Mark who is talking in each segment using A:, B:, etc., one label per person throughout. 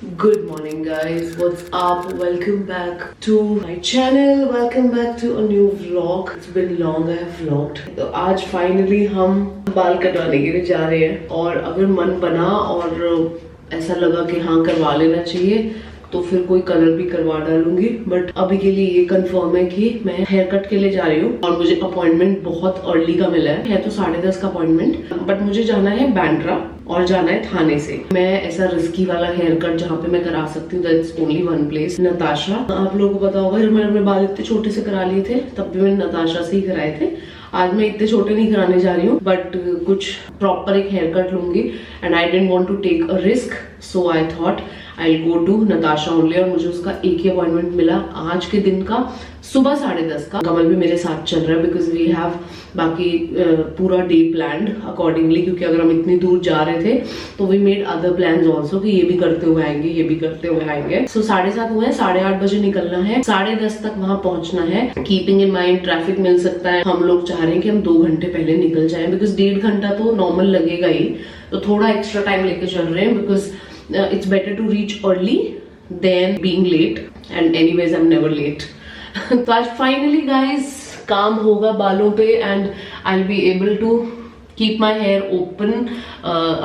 A: Good morning guys, what's up? Welcome back to my channel, welcome back to a new vlog. It's been long I have vlogged. तो आज finally हम बाल कटवाने के लिए जा रहे हैं और अगर मन बना और ऐसा लगा कि हाँ करवा लेना चाहिए तो फिर कोई कलर भी करवा डालूंगी, बट अभी के लिए ये कंफर्म है कि मैं हेयर कट के लिए जा रही हूँ और मुझे अपॉइंटमेंट बहुत अर्ली का मिला है तो 10:30 का अपॉइंटमेंट, बट मुझे जाना है बैंड्रा और जाना है थाने से। मैं ऐसा रिस्की वाला हेयर कट जहाँ पे मैं करा सकती हूँ that's only one place, Natasha. आप लोगों को पता होगा जब मैंने अपने बाल इतने छोटे से करा लिए थे तब भी मैंने नताशा से ही कराए थे। आज मैं इतने छोटे नहीं कराने जा रही हूँ बट कुछ प्रॉपर एक हेयर कट लूंगी and I didn't want to take a risk, so I thought I go to Natasha only. और मुझे उसका एक ही अपॉइंटमेंट मिला आज के दिन का सुबह 10:30 का। कमल भी मेरे साथ चल रहा है बिकॉज वी हैव बाकी पूरा डे प्लान्ड अकॉर्डिंगली, क्योंकि अगर हम इतनी दूर जा रहे थे तो we made other plans also कि ये भी करते हुए आएंगे ये भी करते हुए आएंगे। सो 7:30 हुए हैं, 8:30 बजे निकलना है, 10:30 तक वहां पहुंचना है। कीपिंग इन माइंड ट्रैफिक मिल सकता है, हम लोग चाह रहे हैं कि हम 2 घंटे पहले निकल जाए बिकॉज 1.5 घंटा तो नॉर्मल लगेगा ही, तो थोड़ा एक्स्ट्रा टाइम लेके चल रहे हैं because it's better to reach early than being late and anyways I'm never late. तो आज finally guys काम होगा बालों पे and I'll be able to keep my hair open.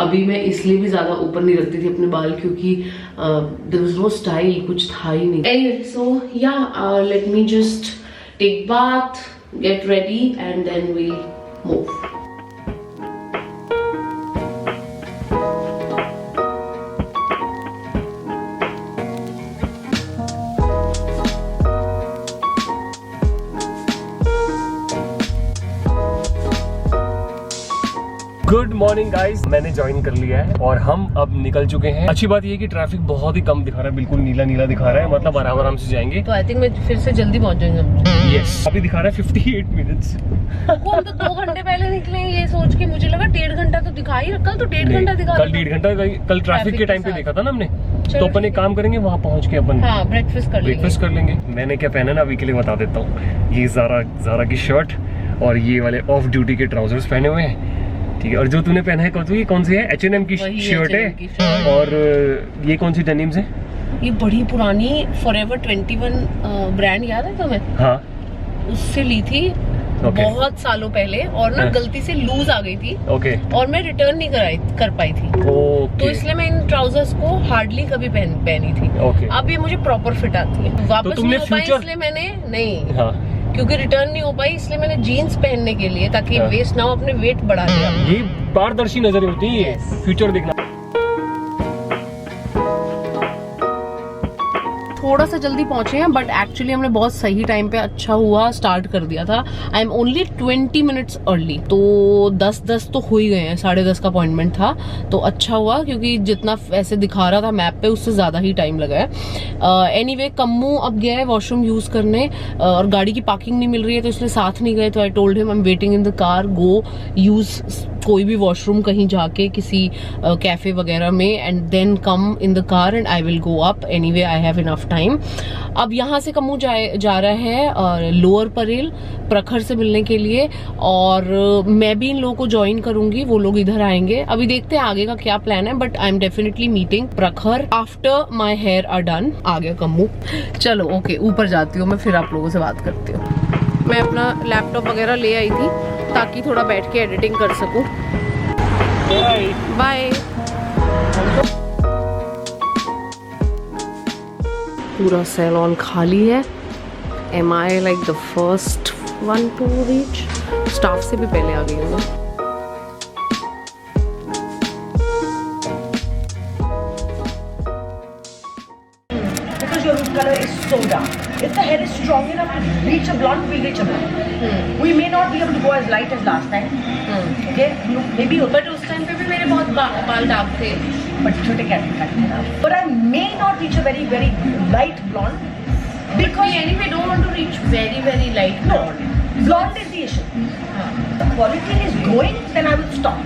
A: अभी मैं इसलिए भी ज्यादा ओपन नहीं रखती थी अपने बाल क्योंकि there was no style, कुछ था ही नहीं। Anyway, so yeah, let me just take bath, get ready and then we'll move.
B: Good morning guys, मैंने ज्वाइन कर लिया है और हम अब निकल चुके हैं। अच्छी बात ये है कि ट्रैफिक बहुत ही कम दिखा रहा है, बिल्कुल नीला नीला दिखा रहा है, मतलब आराम से जाएंगे।
A: तो आई थिंक मैं फिर से जल्दी पहुंच जाएंगे।
B: यस, अभी दिखा रहा है 58 मिनट्स।
A: हम तो 2 घंटे पहले निकले ये सोच के, मुझे लगा 1.5 घंटा तो दिखा ही, कल तो 1.5 घंटा दिखा,
B: कल 1.5 घंटा, कल ट्रैफिक के टाइम पे देखा था ना हमने। तो अपन एक काम करेंगे, वहाँ पहुँच के अपन ब्रेकफास्ट कर लेंगे। मैंने क्या पहना ना अभी के लिए बता देता हूँ, ये ज़ारा की शर्ट और ये वाले ऑफ ड्यूटी के ट्राउजर्स पहने हुए हैं, ठीक है। और जो तूने पहना है ये कौन सी है? H&M की शर्ट है। और ये कौन सी डेनिम्स है?
A: ये बड़ी पुरानी फॉरएवर 21 ब्रांड याद है तुम्हें? हाँ, उससे ली थी बहुत सालों पहले और ना गलती से लूज आ गई थी और मैं रिटर्न नहीं कर पाई थी, तो इसलिए मैं इन ट्राउजर्स को हार्डली कभी पहनी थी। अब ये मुझे प्रॉपर फिट आती है। वापस नहीं हो पाई इसलिए मैंने नहीं, क्योंकि रिटर्न नहीं हो पाई इसलिए मैंने जीन्स पहनने के लिए, ताकि वेस्ट ना हो, अपने वेट बढ़ा दिया।
B: ये पारदर्शी नजर होती है, फ्यूचर देखना।
A: थोड़ा सा जल्दी पहुंचे हैं बट एक्चुअली हमने बहुत सही टाइम पे, अच्छा हुआ स्टार्ट कर दिया था। I am only 20 minutes early, तो 10 तो हो ही गए हैं, 10:30 का अपॉइंटमेंट था, तो अच्छा हुआ क्योंकि जितना ऐसे दिखा रहा था मैप पे उससे ज्यादा ही टाइम लगा है। एनीवे, कम्मू अब गया है वॉशरूम यूज करने और गाड़ी की पार्किंग नहीं मिल रही है तो इसलिए साथ नहीं गए, तो I told him I am waiting in the car, go use कोई भी वॉशरूम कहीं जाके किसी कैफे वगैरह में and then come in the car and I will go up. Anyway I have enough time. अब यहाँ से कम्मू जा रहा है लोअर परेल प्रखर से मिलने के लिए और मैं भी इन लोगों को ज्वाइन करूंगी, वो लोग इधर आएंगे। अभी देखते हैं आगे का क्या प्लान है, but I am definitely meeting Prakhar after my hair are done. आ गया कम्मू, चलो ओके, ऊपर जाती हूँ मैं, फिर आप लोगों से बात करती हूँ। मैं अपना लैपटॉप वगैरह ले आई थी ताकि थोड़ा बैठ के एडिटिंग कर सकूं। बाय। पूरा सैलून खाली है। Am I like the first one to reach? Staff से भी पहले आ गई हूँ मैं।
C: Because your root color is so dark. If the hair is strong enough to reach a blonde, we'll reach a blonde. We may not be able to go as light as last time. Okay? Maybe. But उस time पे भी मेरे बहुत बाल dark थे. But छोटे cat थे ना. But I may not reach a very very light blonde. Because we anyway don't want to reach very very light blonde. No, blonde is the issue. The quality is going, then I will stop.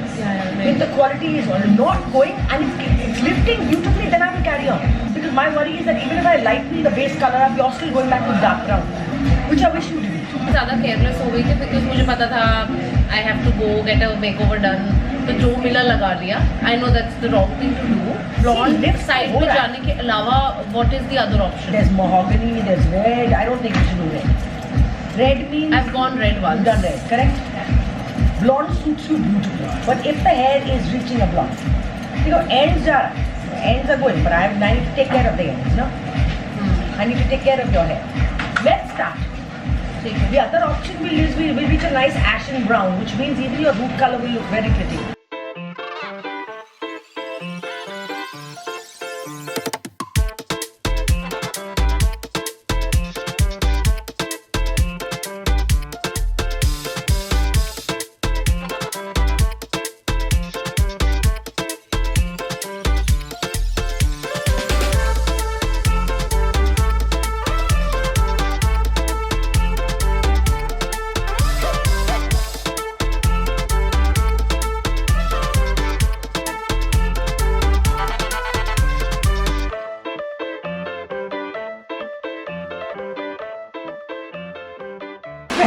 C: If the quality is not going and it's lifting beautifully, then I will carry on. Because my worry is that even if I lighten the base color up, you're still going back to dark brown, which I wish you did.
A: ज़्यादा careless हो गई थी because मुझे पता था I have to go get a makeover done तो जो मिला लगा लिया. I know that's the wrong thing to do. Blonde side में जाने के अलावा what is the other option?
C: There's mahogany, there's red. I don't think you should do red. Red means
A: I've gone red once.
C: done red, correct? Blonde suits you beautifully. But if the hair is reaching a blonde, ends are going, but I need to take care of the ends, no? I need to take care of your hair. Let's start. The other option will reach a nice ashen brown, which means even your root color will look very pretty.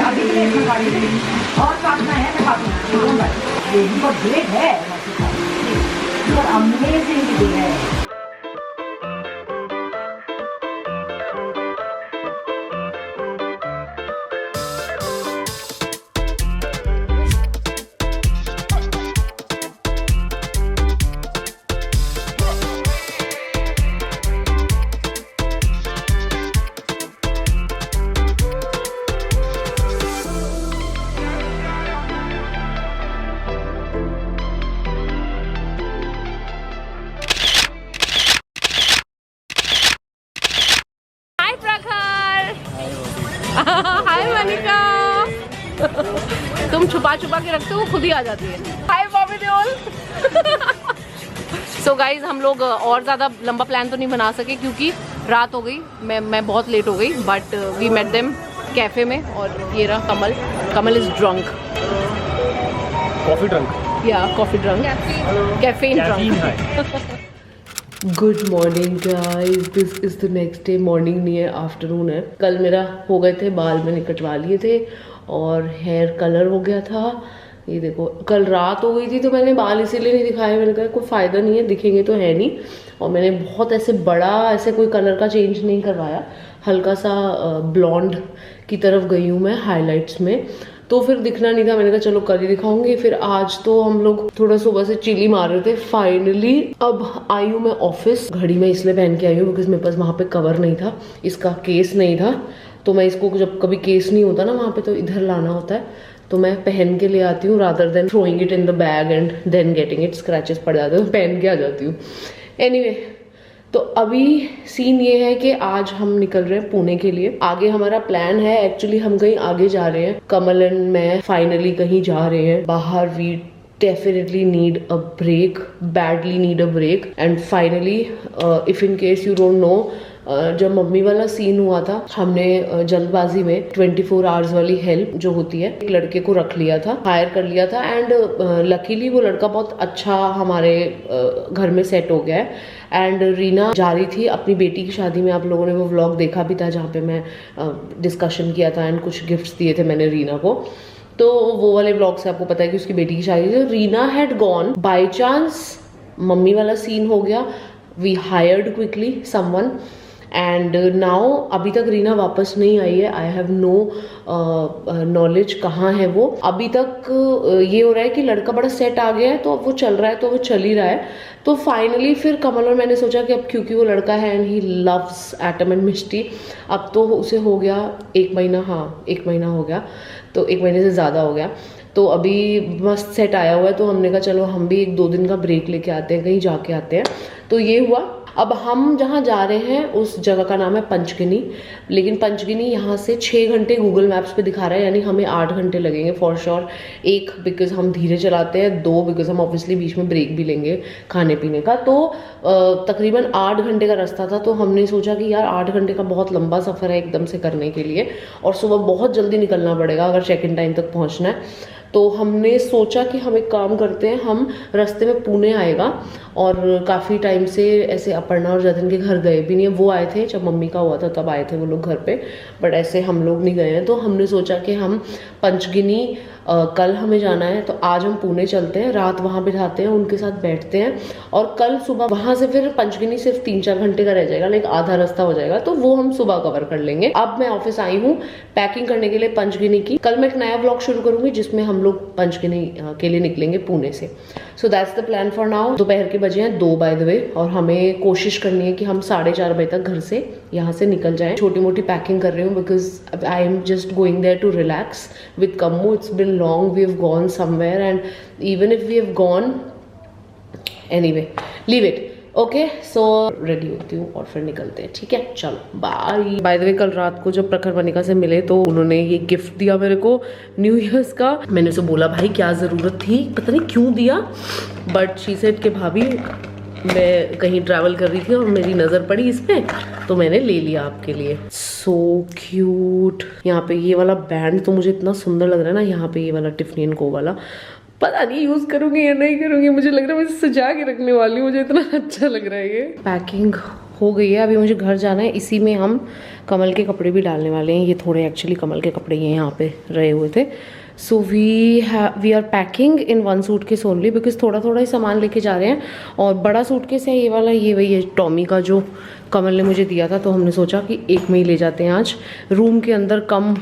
C: अभी के लिए इतना गाड़ी और काटना है मैं काटूंगा. ये भी बहुत ग्रेट है, अमेजिंग भी है.
A: हाय मनिका. तुम छुपा के रखते हो, खुद ही आ जाती है. हाय बॉबी देओल. सो गाइज हम लोग और ज़्यादा लंबा प्लान तो नहीं बना सके क्योंकि रात हो गई. मैं बहुत लेट हो गई. But we met them cafe में. और ये रहा Kamal is drunk.
B: Coffee drunk.
A: या coffee drunk. Caffeine drunk. Good morning guys. This is the next day. Morning नहीं है, आफ्टरनून है. कल मेरा हो गए थे बाल, मैंने कटवा लिए थे और हेयर कलर हो गया था. ये देखो, कल रात हो गई थी तो मैंने बाल इसीलिए नहीं दिखाए. मैंने कहा कोई फ़ायदा नहीं है, दिखेंगे तो है नहीं. और मैंने बहुत ऐसे बड़ा ऐसे कोई कलर का चेंज नहीं करवाया. हल्का सा ब्लॉन्ड की तरफ गई हूँ मैं हाईलाइट्स में, तो फिर दिखना नहीं था. मैंने कहा चलो कल ही दिखाऊंगी. फिर आज तो हम लोग थोड़ा सुबह से चिली मार रहे थे. फाइनली अब आई हूँ मैं ऑफिस. घड़ी मैं इसलिए पहन के आई हूँ बिकॉज मेरे पास वहाँ पे कवर नहीं था, इसका केस नहीं था. तो मैं इसको जब कभी केस नहीं होता ना वहाँ पे तो इधर लाना होता है, तो मैं पहन के ले आती हूँ rather than throwing it in the bag and then getting it. Scratches पड़ जाते हैं, पहन के आ जाती हूँ. एनीवे, तो अभी सीन ये है कि आज हम निकल रहे हैं पुणे के लिए. आगे हमारा प्लान है, एक्चुअली हम कहीं आगे जा रहे हैं. कमल एंड मैं फाइनली कहीं जा रहे हैं बाहर. We definitely need a break, badly need a break. And finally if in case you don't know, जब मम्मी वाला सीन हुआ था हमने जल्दबाजी में 24 आवर्स वाली हेल्प जो होती है, एक लड़के को रख लिया था, हायर कर लिया था. एंड लकीली वो लड़का बहुत अच्छा हमारे घर में सेट हो गया है. एंड रीना जा रही थी अपनी बेटी की शादी में. आप लोगों ने वो व्लॉग देखा भी था जहाँ पे मैं डिस्कशन किया था एंड कुछ गिफ्ट्स दिए थे मैंने रीना को. तो वो वाले व्लॉग से आपको पता है कि उसकी बेटी की शादी थी. Reena had gone, by chance मम्मी वाला सीन हो गया. We hired quickly someone and now अभी तक रीना वापस नहीं आई है. आई हैव नो नॉलेज कहाँ है वो. अभी तक ये हो रहा है कि लड़का बड़ा सेट आ गया है तो अब वो चल रहा है, तो वो चल ही रहा है. तो फाइनली फिर कमल और मैंने सोचा कि अब क्योंकि वो लड़का है and he loves Atom and Misty, अब तो उसे हो गया 1 महीना. हाँ 1 महीना हो गया, तो 1 महीने से ज़्यादा हो गया. तो अभी मस्त सेट आया हुआ है. तो हमने कहा चलो हम भी 1-2 दिन का ब्रेक लेके आते हैं, कहीं जाके आते हैं. तो ये हुआ. अब हम जहाँ जा रहे हैं उस जगह का नाम है पंचगिनी. लेकिन पंचगिनी यहाँ से 6 घंटे गूगल मैप्स पे दिखा रहा है, यानी हमें 8 घंटे लगेंगे फॉर श्योर. 1 बिकॉज हम धीरे चलाते हैं, 2 बिकॉज हम ऑब्वियसली बीच में ब्रेक भी लेंगे खाने पीने का. तो तकरीबन 8 घंटे का रास्ता था. तो हमने सोचा कि यार 8 घंटे का बहुत लंबा सफ़र है एकदम से करने के लिए, और सुबह बहुत जल्दी निकलना पड़ेगा अगर चेक इन टाइम तक पहुँचना है. तो हमने सोचा कि हम एक काम करते हैं, हम रास्ते में पुणे आएगा और काफ़ी टाइम से ऐसे अपर्णा और जतिन के घर गए भी नहीं है। वो आए थे जब मम्मी का हुआ था, तब आए थे वो लोग घर पे, बट ऐसे हम लोग नहीं गए हैं। तो हमने सोचा कि हम पंचगिनी कल हमें जाना है, तो आज हम पुणे चलते हैं, रात वहाँ बिताते हैं, उनके साथ बैठते हैं और कल सुबह वहाँ से फिर पंचगिनी सिर्फ 3-4 घंटे का रह जाएगा, लाइक आधा रास्ता हो जाएगा, तो वो हम सुबह कवर कर लेंगे। अब मैं ऑफिस आई हूँ पैकिंग करने के लिए पंचगिनी की। कल मैं एक नया ब्लॉग शुरू करूंगी जिसमें हम लोग पंचगिनी के लिए निकलेंगे पुणे से। So that's the plan for now. दोपहर के बजे हैं 2 बाय द वे, और हमें कोशिश करनी है कि हम 4:30 बजे तक घर से यहाँ से निकल जाएं। छोटी मोटी पैकिंग कर रही हूँ because I am just going there to relax with Kammu. It's been long, we have gone somewhere and even if we have gone anyway, leave it. Okay, so ready होती हूँ और फिर निकलते हैं, ठीक है? चलो बाय। बाय द वे, कल रात को जब प्रखर वनिका से मिले तो उन्होंने ये गिफ्ट दिया मेरे को न्यू ईयर्स का। मैंने उसे बोला भाई क्या ज़रूरत थी, पता नहीं क्यों दिया, बट शी सेड कि भाभी मैं कहीं ट्रैवल कर रही थी और मेरी नज़र पड़ी इस पे, तो मैंने ले लिया आपके लिए। So cute. यहाँ पे ये वाला बैंड तो मुझे इतना सुंदर लग रहा है ना, यहाँ पे ये वाला टिफनी & को वाला, पता नहीं यूज करूंगी या नहीं करूंगी, मुझे लग रहा है मैं सजा के रखने वाली हूँ, मुझे इतना अच्छा लग रहा है ये। पैकिंग हो गई है, अभी मुझे घर जाना है। इसी में हम कमल के कपड़े भी डालने वाले हैं। ये थोड़े एक्चुअली कमल के कपड़े ये यहाँ पे रहे हुए थे। So we are packing in 1 suitcase only because थोड़ा थोड़ा ही सामान लेके जा रहे हैं। और बड़ा सूटकेस है ये वाला, ये वही है टॉमी का जो कमल ने मुझे दिया था, तो हमने सोचा कि एक में ही ले जाते हैं आज। रूम के अंदर कम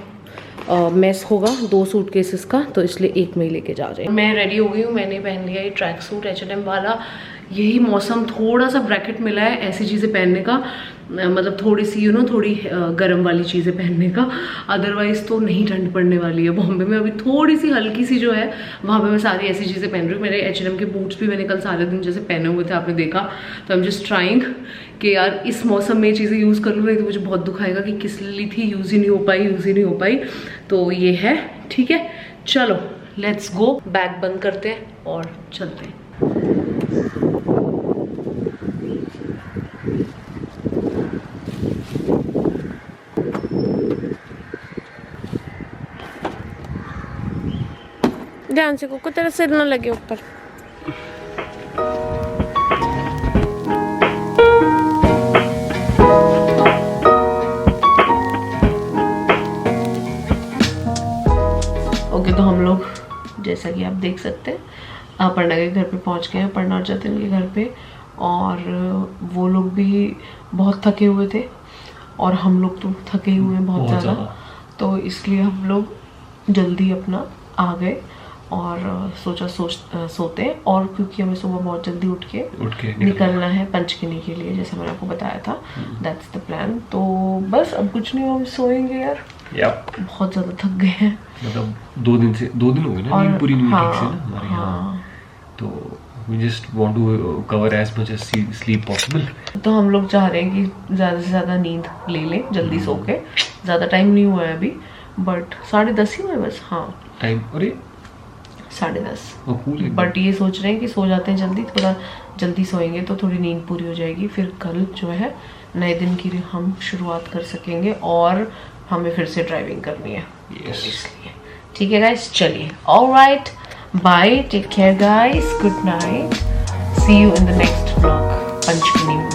A: मैस होगा 2 सूटकेसेस का, तो इसलिए एक में ही लेके जा रहे हैं। मैं रेडी हो गई हूँ, मैंने पहन लिया ये ट्रैक सूट H&M वाला। यही मौसम थोड़ा सा ब्रैकेट मिला है ऐसी चीज़ें पहनने का, मतलब थोड़ी सी थोड़ी गर्म वाली चीज़ें पहनने का, अदरवाइज़ तो नहीं ठंड पड़ने वाली है बॉम्बे में। अभी थोड़ी सी हल्की सी जो है वहाँ पे मैं सारी ऐसी चीज़ें पहन रही हूँ। मेरे H&M के बूट्स भी मैंने कल सारे दिन जैसे पहने हुए थे, आपने देखा, तो आई एम जस्ट ट्राइंग कि यार इस मौसम में ये चीज़ें यूज़ कर लूँ, नहीं तो मुझे बहुत दुख आएगा कि किस ली थी, यूज़ ही नहीं हो पाई। तो ये है, ठीक है, चलो लेट्स गो। बैग बंद करते हैं और चलते हैं। ध्यान से कुको, तेरा सिर ना लगे ऊपर। ओके, तो हम लोग जैसा कि आप देख सकते हैं अपर्णा के घर पे पहुंच गए हैं, अपर्णा और जतिन के घर पे। और वो लोग भी बहुत थके हुए थे और हम लोग तो थके हुए हैं बहुत ज़्यादा, तो इसलिए हम लोग जल्दी अपना आ गए और सोचा सोते हैं। और क्योंकि हमें सुबह बहुत जल्दी उठ के निकलना है पंचगिनी के लिए, जैसे मैंने आपको बताया था, दैट्स द प्लान। तो बस अब कुछ नहीं, हम सोएंगे यार, बहुत ज़्यादा थक गए हैं।
B: मतलब 2 दिन हो गए ना, नींद पूरी नहीं हुई ठीक से ना हमारे यहाँ, तो we just want to cover as much as sleep possible।
A: तो हम लोग चाह रहे हैं कि ज़्यादा से ज़्यादा नींद ले लें जल्दी सो के। ज़्यादा टाइम नहीं हुआ है अभी, बट 10:30 ही हुआ है बस। हाँ
B: टाइम, अरे
A: 10:30, बट ये सोच रहे हैं कि सो जाते हैं जल्दी, थोड़ा जल्दी सोएंगे तो थोड़ी नींद पूरी हो जाएगी, फिर कल जो है नए दिन की हम शुरुआत कर सकेंगे और हमें फिर से ड्राइविंग करनी है। इसलिए ठीक है गाइस, चलिए, alright, bye, take care guys, good night, see you in the next vlog Panchgani.